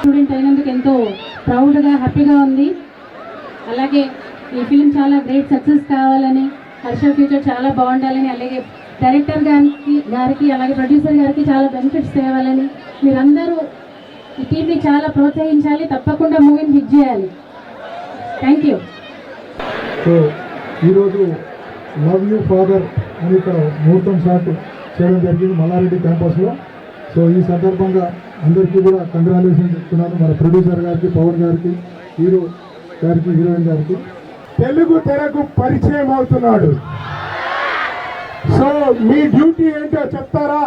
Student అయినందుకు ఎంతో ప్రౌడ్గా హ్యాపీగా ఉంది. అలాగే ఈ ఫిలిం చాలా గ్రేట్ సక్సెస్ కావాలని, హర్ష ఫ్యూచర్ చాలా బాగుండాలని, అలాగే డైరెక్టర్ గారికి అలాగే ప్రొడ్యూసర్ గారికి చాలా బెనిఫిట్స్ తేవాలని మీరందరూ ఈ టీంని చాలా ప్రోత్సహించాలి. తప్పకుండా మూవీని హిట్ చేయాలి. Thank you. సో ఈరోజు లవ్ యూ ఫాదర్ అని ఇక్కడ ముహూర్తం షాట్ చేయడం జరిగింది మల్లారెడ్డి క్యాంపస్లో. సో ఈ సందర్భంగా అందరికీ కూడా కంగ్రాచులేషన్ చెప్తున్నాను. మన ప్రొడ్యూసర్ గారికి, పవన్ గారికి, హీరో గారికి, హీరోయిన్ గారికి. తెలుగు తెరకు పరిచయం అవుతున్నాడు. సో మీ డ్యూటీ ఏంటో చెప్తారా?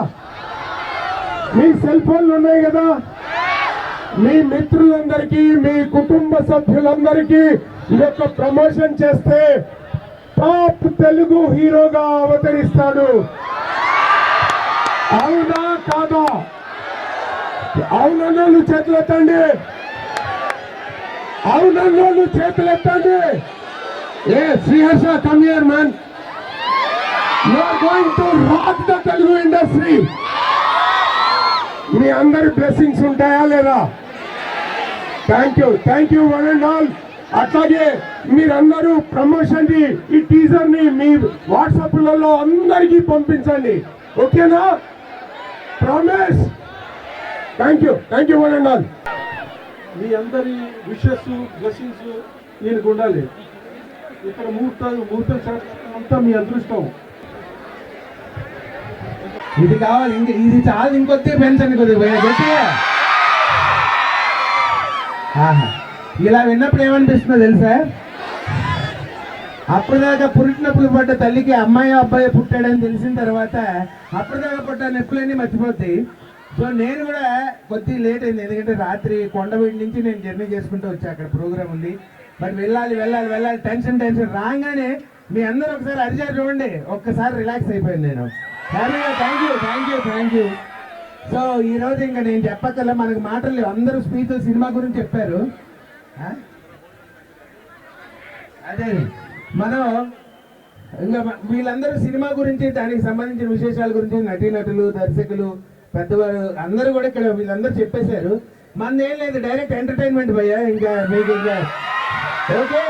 మీ సెల్ ఫోన్లు ఉన్నాయి కదా, మీ మిత్రులందరికీ, మీ కుటుంబ సభ్యులందరికీ ఈ యొక్క ప్రమోషన్ చేస్తే టాప్ తెలుగు హీరోగా అవతరిస్తాడు. అవునా కాదా? అవునన్నోళ్ళు చేతులెత్తండి, అవునన్నోళ్ళు చేతులెత్తండి. ఏ Sriharsha, come here man. You are going to rock the Telugu industry. మీ అందరి బ్లెస్సింగ్స్ ఉంటాయా లేదా? Thank you one and all. అట్లాగే మీరందరూ ప్రమోషన్ ని, ఈ టీజర్ ని మీ వాట్సాప్లలో అందరికీ పంపించండి. ఓకేనా? Promise. Thank you one and all. మీ అందరి విషెస్, బ్లెస్సింగ్స్ ఈయనకు ఉండాలి. ఇక్కడ ముహూర్తం అంతా మీ అదృష్టం. ఇది కావాలి, ఇది చాలు, ఇంకొద్ది పెంచండి కొద్దిగా. ఇలా విన్నప్పుడు ఏమనిపిస్తుందో తెలుసా? అప్పటిదాకా పుట్టినప్పుడు పడ్డ తల్లికి అమ్మాయి అబ్బాయి పుట్టాడని తెలిసిన తర్వాత అప్పటిదాకా పడ్డ నొప్పులన్నీ మర్చిపోతాయి. సో నేను కూడా కొద్దిగా లేట్ అయింది, ఎందుకంటే రాత్రి కొండవీడి నుంచి నేను జర్నీ చేసుకుంటూ వచ్చా. అక్కడ ప్రోగ్రామ్ ఉంది, బట్ వెళ్ళాలి. టెన్షన్ రాగానే మీ అందరూ ఒకసారి అరిచారు చూడండి, ఒక్కసారి రిలాక్స్ అయిపోయింది నేను. Thank you. సో ఈరోజు ఇంకా నేను చెప్పక్కల, మనకు మాటలు లేవు. అందరూ స్పీచ్లు సినిమా గురించి చెప్పారు. అదే మనం ఇంకా వీళ్ళందరూ సినిమా గురించి, దానికి సంబంధించిన విశేషాల గురించి, నటీనటులు, దర్శకులు, పెద్దవారు అందరూ కూడా ఇక్కడ వీళ్ళందరూ చెప్పేశారు. మనదేం లేదు, డైరెక్ట్ ఎంటర్టైన్మెంట్ భయ్యా. ఇంకా మీకు ఇంకా ఓకే,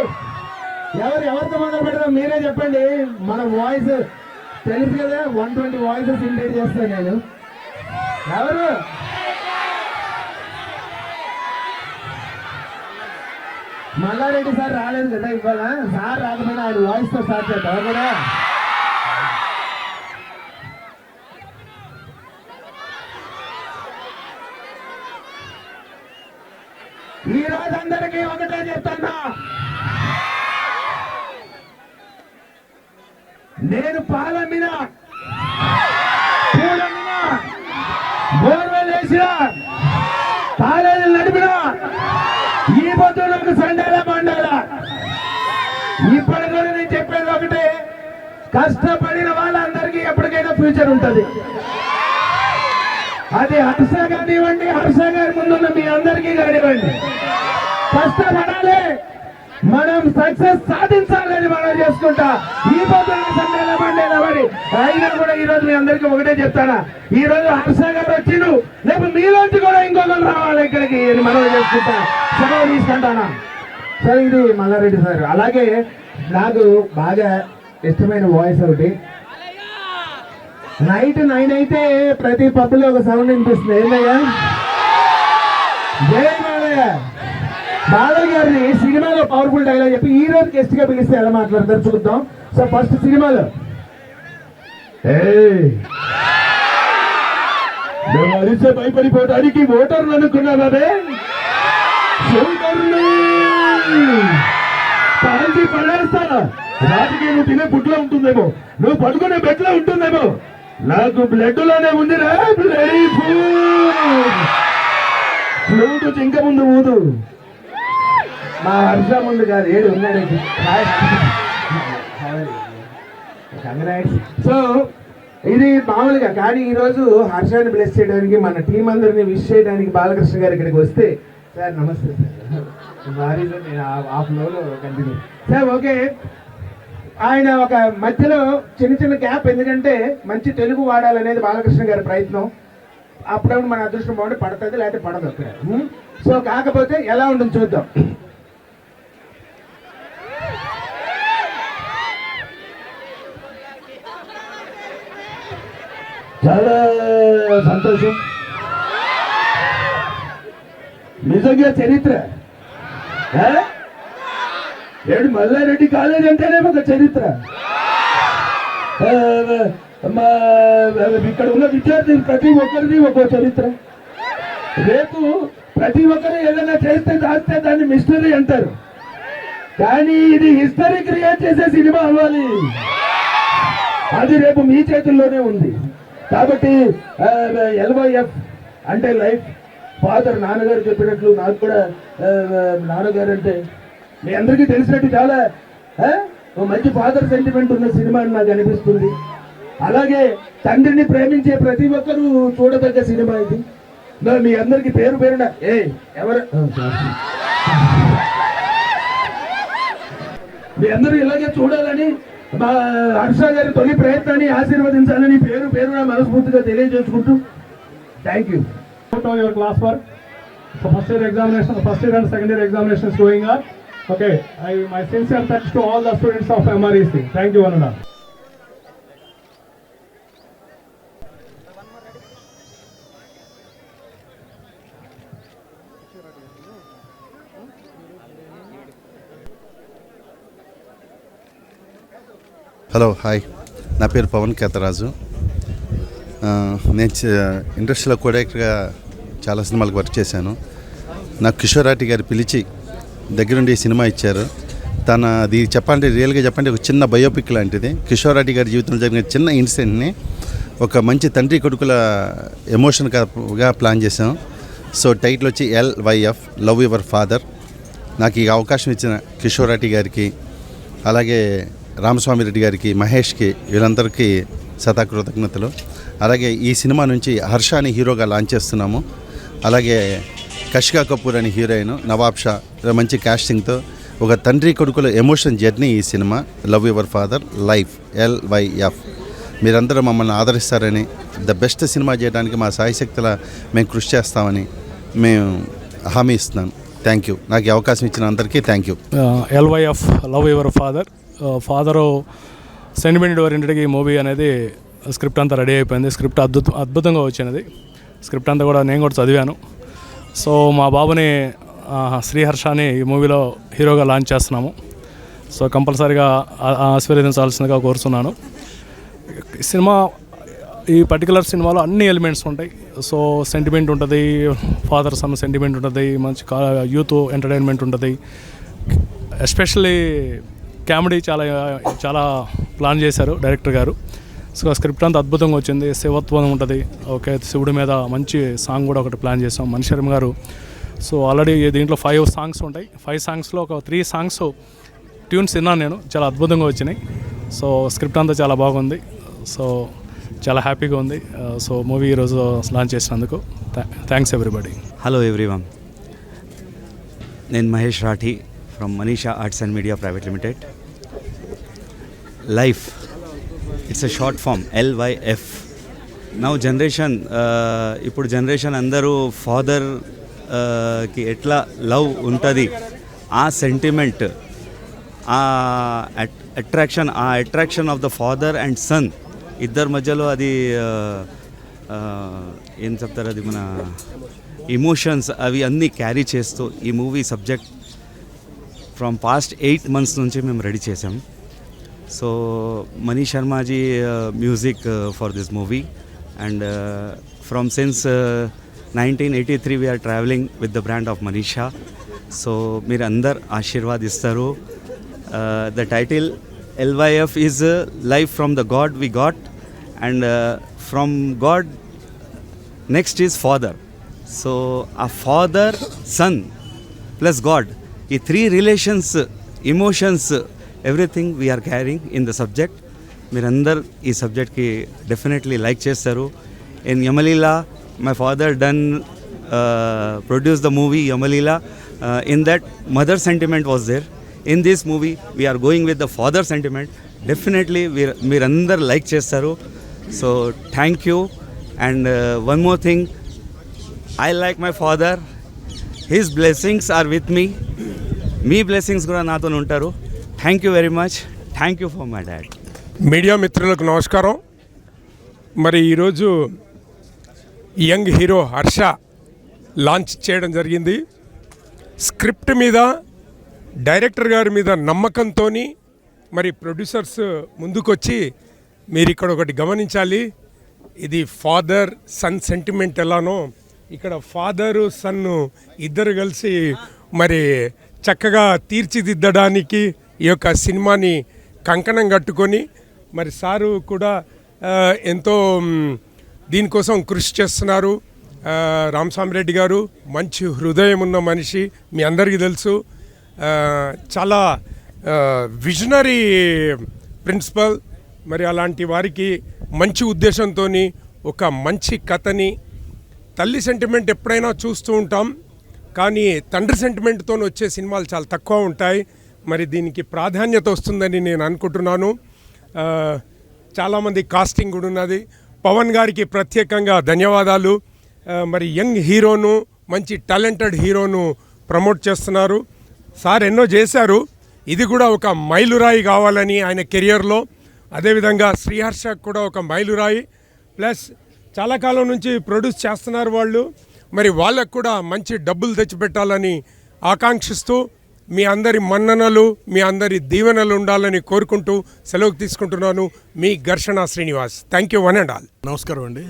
ఎవరితో మొదలు పెడదాం మీరే చెప్పండి. మన వాయిస్ తెలుసు కదా, 120 వాయిసెస్ ఇంటైట్ చేస్తాను నేను. ఎవరు? మల్లారెడ్డి సార్ రాలేదు కదా ఇవాళ. సార్ రాకపోయినా ఆయన వాయిస్ తో స్టార్ట్ చేద్దాం కూడా. ఈ రోజు అందరికీ ఒకటే చెప్తున్నా, నేను పాలమ్మిన, పూలమ్మిన, బోర్వెల్ వేసిన, కాలేజీలు నడిపిన, ఈ పొద్దు నాకు సండాల మండాల. ఇప్పటి కూడా నేను చెప్పేది ఒకటే, కష్టపడిన వాళ్ళందరికీ ఎప్పటికైనా ఫ్యూచర్ ఉంటుంది. అది హర్ష కానివ్వండి, హర్ష గారి ముందున్న మీ అందరికీ కానివ్వండి, కష్టపడాలి, మనం సక్సెస్ సాధించాలని మనం చేసుకుంటా. ఈ పొద్దున సండేల మండేల పడి అయినా కూడా ఈ రోజు మీ అందరికీ ఒకటే చెప్తానా, ఈ రోజు హర్ష గారు వచ్చిండు, రేపు మీలోంచి కూడా ఇంకొకరు రావాలి ఇక్కడికి మనం చేసుకుంటా. సెలవు తీసుకుంటానా. సరే, ఇది మల్లారెడ్డి సార్. అలాగే నాకు బాగా ఇష్టమైన వాయిస్ ఒకటి, నైట్ 9 అయితే ప్రతి పబ్బులో ఒక సౌండ్ వినిపిస్తుంది. ఏంటయ్యా? జై బాలయ్య. బాలయ్య గారిని సినిమాలో పవర్ఫుల్ డైలాగ్ చెప్పి ఈ రోజు గెస్ట్ గా పిలిస్తే ఎలా మాట్లాడతారు చూద్దాం. సో ఫస్ట్ సినిమాలో మేము అరిసే భయపడిపోవడానికి ఓటర్లు అనుకున్నామే, కాల్చి పడేస్తానా, రాజకీయ నువ్వు తినే బుడ్లో ఉంటుందేమో, నువ్వు పడుకునే బెడ్లో ఉంటుందేమో, నాకు బ్లడ్ లోనే ఉందిరా. ఫ్లూట్ చింక ముందు ఊదు, మా హర్ష ముందు కాదు, ఏడు ఉన్నాడు. సో ఇది మామూలుగా, కానీ ఈరోజు హర్షాన్ని బ్లెస్ చేయడానికి, మన టీం అందరినీ విష్ చేయడానికి బాలకృష్ణ గారు ఇక్కడికి వస్తే, సార్ నమస్తే సార్, భారీలో నేను ఆ ఫ్లోలో కంటిన్యూ సార్. ఓకే, ఆయన ఒక మధ్యలో చిన్న గ్యాప్, ఎందుకంటే మంచి తెలుగు వాడాలనేది బాలకృష్ణ గారి ప్రయత్నం. అప్పుడప్పుడు మన అదృష్టం బాగుంటే పడుతుంది, లేకపోతే పడదు అక్కడ. సో కాకపోతే ఎలా ఉంటుంది చూద్దాం. చాలా సంతోషం, నిజంగా చరిత్ర. ఏడు మల్లారెడ్డి కాలేజ్ అంటేనే ఒక చరిత్ర. ఇక్కడ ఉన్న విద్యార్థులు ప్రతి ఒక్కరిది ఒక చరిత్ర. రేపు ప్రతి ఒక్కరు ఏదైనా చేస్తే దాన్ని మిస్టరీ అంటారు, కానీ ఇది హిస్టరీ క్రియేట్ చేసే సినిమా అవ్వాలి. అది రేపు మీ చేతుల్లోనే ఉంది. కాబట్టి LYF అంటే లైఫ్. ఫాదర్ నాన్నగారు చెప్పినట్లు నాకు కూడా నాన్నగారు అంటే మీ అందరికీ తెలిసినట్టు చాలా మంచి ఫాదర్ సెంటిమెంట్ ఉన్న సినిమా అని నాకు అనిపిస్తుంది. అలాగే తండ్రిని ప్రేమించే ప్రతి ఒక్కరూ చూడదగ్గ సినిమా ఇది. మీ అందరికి పేరు పేరున ఎవరు మీ అందరూ ఇలాగే చూడాలని, మా హర్ష గారి తొలి ప్రయత్నాన్ని ఆశీర్వదించాలని పేరు పేరున మనస్ఫూర్తిగా తెలియజేసుకుంటూ thank you. On your class work, so first year and second year examination is going on. Okay, my sincere thanks to all the students of MREC. Thank you, Ananda. Hello, hi. నా పేరు పవన్ కేతరాజు. నేను ఇండస్ట్రీలో కోడైరెక్టర్గా చాలా సినిమాలకు work చేశాను. నాకు కిషోరాటి గారు పిలిచి దగ్గరుండి సినిమా ఇచ్చారు. అది చెప్పాలంటే రియల్గా చెప్పండి ఒక చిన్న బయోపిక్ లాంటిది. కిషోరాటి గారి జీవితంలో జరిగిన చిన్న ఇన్సిడెంట్ని ఒక మంచి తండ్రి కొడుకుల ఎమోషన్గా ప్లాన్ చేశాం. సో టైటిల్ వచ్చి LYF లవ్ యువర్ ఫాదర్. నాకు ఈ అవకాశం ఇచ్చిన కిషోరాటి గారికి, అలాగే రామస్వామి రెడ్డి గారికి, మహేష్కి, వీళ్ళందరికీ కృతజ్ఞతలు. అలాగే ఈ సినిమా నుంచి హర్షాని హీరోగా లాంచ్ చేస్తున్నాము. అలాగే కషికా కపూర్ అని హీరోయిన్, నవాబ్ షా, మంచి కాస్టింగ్తో ఒక తండ్రి కొడుకుల ఎమోషన్ జర్నీ ఈ cinema love your father life LYF. మీరందరూ మమ్మల్ని ఆదరిస్తారని, ద బెస్ట్ సినిమా చేయడానికి మా సాయశక్తుల మేము కృషి చేస్తామని మేము హామీ ఇస్తున్నాను. Thank you. నాకు ఈ అవకాశం ఇచ్చిన అందరికీ thank you. LYF love your father sentiment ఓరియంటెడ్గా ఈ మూవీ అనేది స్క్రిప్ట్ అంతా రెడీ అయిపోయింది. స్క్రిప్ట్ అద్భుతంగా వచ్చినది. స్క్రిప్ట్ అంతా కూడా నేను కూడా చదివాను. సో మా బాబుని శ్రీహర్షాని ఈ మూవీలో హీరోగా లాంచ్ చేస్తున్నాము. సో కంపల్సరీగా ఆశీర్వదించాల్సిందిగా కోరుతున్నాను. సినిమా ఈ పర్టికులర్ సినిమాలో అన్ని ఎలిమెంట్స్ ఉంటాయి. సో సెంటిమెంట్ ఉంటుంది, ఫాదర్ సన్ సెంటిమెంట్ ఉంటుంది, మంచి యూత్ ఎంటర్టైన్మెంట్ ఉంటుంది, ఎస్పెషల్లీ కామెడీ చాలా ప్లాన్ చేశారు డైరెక్టర్ గారు. సో స్క్రిప్ట్ అంతా అద్భుతంగా వచ్చింది. శివత్వం ఉంటుంది. ఓకే, శివుడి మీద మంచి సాంగ్ కూడా ఒకటి ప్లాన్ చేసాం మణి శర్మ గారు. సో ఆల్రెడీ దీంట్లో 5 సాంగ్స్ ఉంటాయి. 5 సాంగ్స్లో ఒక 3 సాంగ్స్ ట్యూన్స్ విన్నాను నేను, చాలా అద్భుతంగా వచ్చినాయి. సో స్క్రిప్ట్ అంతా చాలా బాగుంది. సో చాలా హ్యాపీగా ఉంది. సో మూవీ ఈరోజు లాంచ్ చేసినందుకు థ్యాంక్స్ ఎవ్రీబడి. హలో ఎవ్రీవన్, నేను Mahesh Rathi from Manisha arts and media private limited. Life, it's a short film LYF. Now generation, ఇప్పుడు జనరేషన్ అందరూ ఫాదర్కి ఎట్లా లవ్ ఉంటుంది, ఆ సెంటిమెంట్, ఆ attraction of the father and son ఇద్దరి మధ్యలో అది ఏం చెప్తారు, అది మన ఎమోషన్స్ అవి అన్నీ క్యారీ చేస్తూ ఈ movie subject from past 8 months నుంచి మేము రెడీ చేసాం. So money Sharmaji music for this movie and from since 1983 we are traveling with the brand of Manisha. So మీరు అందరు ఆశీర్వాదిస్తారు. The title LYF is life from the God we got, and from God next is father. So a father, son plus God, ఈ 3 relations, emotions, everything we are caring in the subject. మీరందరు ఈ సబ్జెక్ట్కి definitely like చేస్తారు. In Yamaleela my father done produce the movie Yamaleela. In that mother sentiment was there. In this movie we are going with the father sentiment. Definitely మీరందరు like చేస్తారు. So thank you. And one more thing, I like my father. His blessings are with me. Me blessings కూడా నాతో ఉంటారు. Thank you very much. Thank you for my dad. Media మిత్రులకు నమస్కారం. మరి ఈరోజు young hero Harsha launch చేయడం జరిగింది. Script మీద, డైరెక్టర్ గారి మీద నమ్మకంతో మరి ప్రొడ్యూసర్స్ ముందుకొచ్చి మీరు ఇక్కడ ఒకటి గమనించాలి, ఇది ఫాదర్ సన్ సెంటిమెంట్ ఎలానో ఇక్కడ ఫాదరు సన్ను ఇద్దరు కలిసి మరి చక్కగా తీర్చిదిద్దడానికి ఈ యొక్క సినిమాని కంకణం కట్టుకొని మరి సారు కూడా ఎంతో దీనికోసం కృషి చేస్తున్నారు. రామస్వామిరెడ్డి గారు మంచి హృదయం ఉన్న మనిషి, మీ అందరికీ తెలుసు. చాలా విజనరీ ప్రిన్సిపల్. మరి అలాంటి వారికి మంచి ఉద్దేశంతో ఒక మంచి కథని, తల్లి సెంటిమెంట్ ఎప్పుడైనా చూస్తూ ఉంటాం కానీ తండ్రి సెంటిమెంట్తో వచ్చే సినిమాలు చాలా తక్కువ ఉంటాయి. మరి దీనికి ప్రాధాన్యత వస్తుందని నేను అనుకుంటున్నాను. చాలామంది కాస్టింగ్ కూడా ఉన్నది. పవన్ గారికి ప్రత్యేకంగా ధన్యవాదాలు. మరి యంగ్ హీరోను, మంచి టాలెంటెడ్ హీరోను ప్రమోట్ చేస్తున్నారు. సార్ ఎన్నో చేశారు, ఇది కూడా ఒక మైలురాయి కావాలని ఆయన కెరియర్లో. అదేవిధంగా శ్రీహర్ష కూడా ఒక మైలురాయి. ప్లస్ చాలా కాలం నుంచి ప్రొడ్యూస్ చేస్తున్నారు వాళ్ళు. మరి వాళ్ళకు కూడా మంచి డబ్బులు తెచ్చిపెట్టాలని ఆకాంక్షిస్తూ మీ అందరి మన్ననలు, మీ అందరి దీవెనలు ఉండాలని కోరుకుంటూ సెలవు తీసుకుంటున్నాను. మీ ఘర్షణ Srinivas. Thank you one and all. నమస్కారం అండి.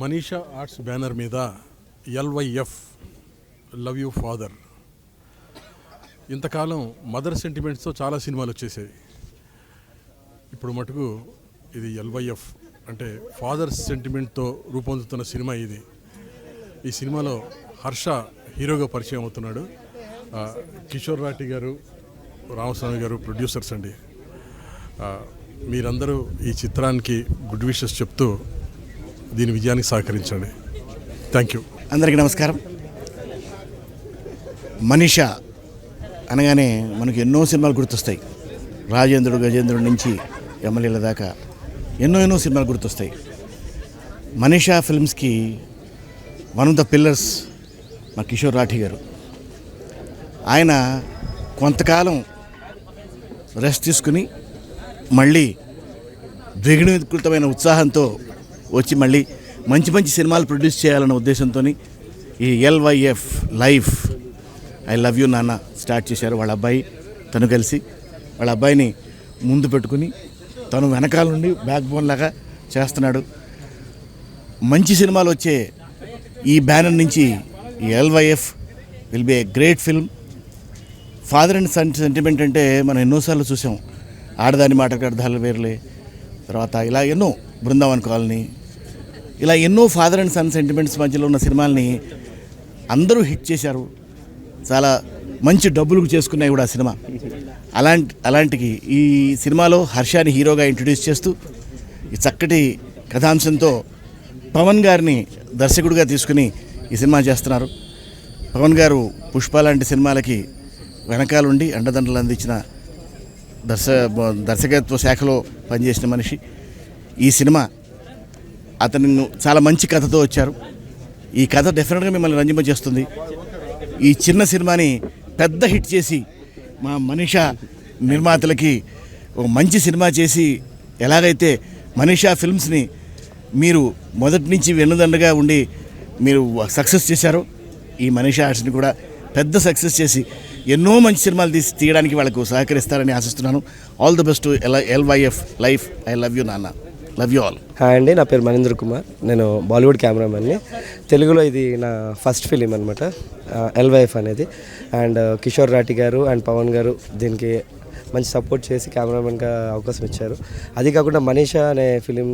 మనీషా ఆర్ట్స్ బ్యానర్ మీద LYF లవ్ యూ ఫాదర్, ఇంతకాలం మదర్ సెంటిమెంట్స్తో చాలా సినిమాలు వచ్చేసేవి. ఇప్పుడు మటుకు ఇది LYF అంటే ఫాదర్ సెంటిమెంట్తో రూపొందుతున్న సినిమా ఇది. ఈ సినిమాలో హర్ష హీరోగా పరిచయం అవుతున్నాడు. కిషోర్ రాటి గారు, రామస్వామి గారు ప్రొడ్యూసర్స్ అండి. మీరందరూ ఈ చిత్రానికి గుడ్ విషెస్ చెప్తూ దీని విజయానికి సహకరించండి. Thank you. అందరికీ నమస్కారం. మనీషా అనగానే మనకు ఎన్నో సినిమాలు గుర్తొస్తాయి. రాజేంద్రుడు, గజేంద్రుడి నుంచి ఎమ్మెల్యేల దాకా ఎన్నో సినిమాలు గుర్తొస్తాయి. మనీషా ఫిల్మ్స్కి వన్ ఆఫ్ ద పిల్లర్స్ మా కిషోర్ రాఠీ గారు. ఆయన కొంతకాలం రెస్ట్ తీసుకుని మళ్ళీ ద్విగుణీకృతమైన ఉత్సాహంతో వచ్చి మళ్ళీ మంచి సినిమాలు ప్రొడ్యూస్ చేయాలన్న ఉద్దేశంతో ఈ LYF life I love you నాన్న స్టార్ట్ చేశారు. వాళ్ళ అబ్బాయి తను కలిసి వాళ్ళ అబ్బాయిని ముందు పెట్టుకుని తను వెనకాల నుండి బ్యాక్ బోన్ లాగా చేస్తున్నాడు. మంచి సినిమాలు వచ్చే ఈ బ్యానర్ నుంచి ఈ LYF will be a great film. Father and son sentiment అంటే మనం ఎన్నోసార్లు చూసాం. ఆడదాని మాటకు అర్థాలు వేర్లే, తర్వాత ఇలా ఎన్నో బృందావన్ కాలనీ, ఇలా ఎన్నో ఫాదర్ అండ్ సన్ సెంటిమెంట్స్ మధ్యలో ఉన్న సినిమాల్ని అందరూ హిట్ చేశారు. చాలా మంచి డబ్బులకు చేసుకున్నాయి కూడా ఆ సినిమా. అలాంటికి ఈ సినిమాలో హర్షాని హీరోగా ఇంట్రడ్యూస్ చేస్తూ ఈ చక్కటి కథాంశంతో పవన్ గారిని దర్శకుడిగా తీసుకుని ఈ సినిమా చేస్తున్నారు. పవన్ గారు పుష్ప లాంటి సినిమాలకి వెనకాలండి అండదండలు అందించిన దర్శకత్వ శాఖలో పనిచేసిన మనిషి. ఈ సినిమా అతను చాలా మంచి కథతో వచ్చారు. ఈ కథ డెఫినెట్గా మిమ్మల్ని రంజింపజేస్తుంది. ఈ చిన్న సినిమాని పెద్ద హిట్ చేసి మా మనీషా నిర్మాతలకి ఒక మంచి సినిమా చేసి, ఎలాగైతే మనీషా ఫిల్మ్స్ని మీరు మొదటి నుంచి వెన్నుదండగా ఉండి మీరు సక్సెస్ చేశారో, ఈ మనీషా ఆర్ట్స్ని కూడా పెద్ద సక్సెస్ చేసి ఎన్నో మంచి సినిమాలు తీయడానికి వాళ్ళకు సహకరిస్తారని ఆశిస్తున్నాను. All the best to LYF life. I love you నాన్న. Love you all. హాయ్ అండి, నా పేరు మణీంద్ర కుమార్. నేను బాలీవుడ్ కెమెరామెన్ని. తెలుగులో ఇది నా ఫస్ట్ ఫిలిం అనమాట LYF అనేది. అండ్ కిషోర్ రాటి గారు అండ్ పవన్ గారు దీనికి మంచి సపోర్ట్ చేసి కెమెరామెన్గా అవకాశం ఇచ్చారు. అది కాకుండా మనీషా అనే ఫిలిం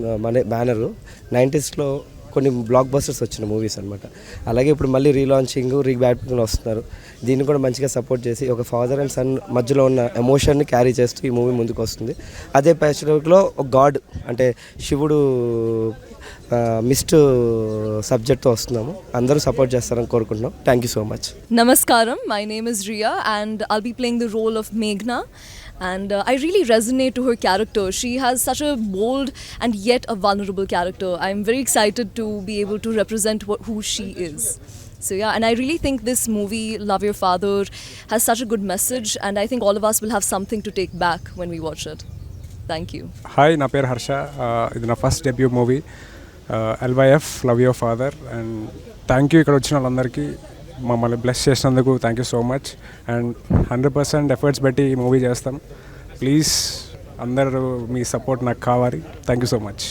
బ్యానరు 90sలో కొన్ని బ్లాక్ బస్టర్స్ వచ్చిన మూవీస్ అనమాట. అలాగే ఇప్పుడు మళ్ళీ రీలాంచింగ్, రీబ్యాటింగ్ వస్తున్నారు. దీన్ని కూడా మంచిగా సపోర్ట్ చేసి ఒక ఫాదర్ అండ్ సన్ మధ్యలో ఉన్న ఎమోషన్ని క్యారీ చేస్తూ ఈ మూవీ ముందుకు వస్తుంది. అదే ప్యాచ్లో ఒక గాడ్ అంటే శివుడు మిస్ట్ సబ్జెక్ట్తో వస్తున్నాము. అందరూ సపోర్ట్ చేస్తారని కోరుకుంటున్నాం. Thank you so much. Namaskaram, my name is Riya and I'll be playing the role of Meghna. And I really resonate to her character. She has such a bold and yet a vulnerable character. I'm very excited to be able to represent who she is. So yeah, and I really think this movie, Love Your Father, has such a good message, and I think all of us will have something to take back when we watch it. Thank you. Hi, నా పేరు హర్ష. ఇది నా first debut movie LYF love your father. And thank you ఇక్కడ వచ్చిన వాళ్ళందరికీ, మమ్మల్ని bless చేసినందుకు thank you so much. And 100% efforts పెట్టి ఈ మూవీ చేస్తాం. ప్లీజ్ అందరూ మీ సపోర్ట్ నాకు కావాలి. Thank you so much.